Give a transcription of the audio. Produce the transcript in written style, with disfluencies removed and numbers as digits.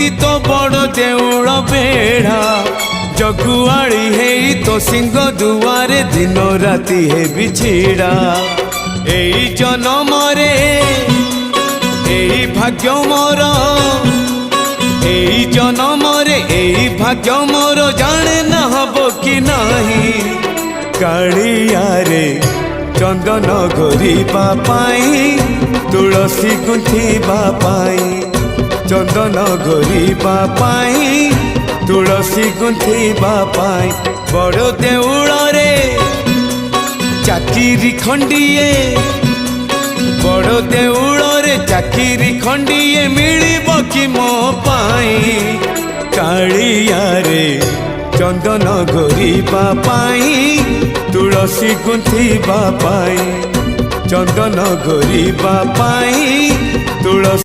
केमिति तो बड़ देउल बेढ़ा जगुआड़ी है तो सिंह दुआरे दिन राति है बिछिड़ा एई जन्म रे एई भाग्य मोर एई जन्म रे एई भाग्य मोर जाने न हबो कि नहीं कालिया रे चंदन घोरिबा पाई तुलसी गुंथिबा पाई चंदन घोरिबा पाई तुलसी गुंथिबा पाई बड़ देउल रे चाकिरी खंडिए बड़ देउल रे चाकिरी खंडिए मिलिबो कि मो पाई कालिया रे चंदन घोरिबा पाई तुलसी गुंथिबा पाई चंदन घोरिबा पाई तुलसी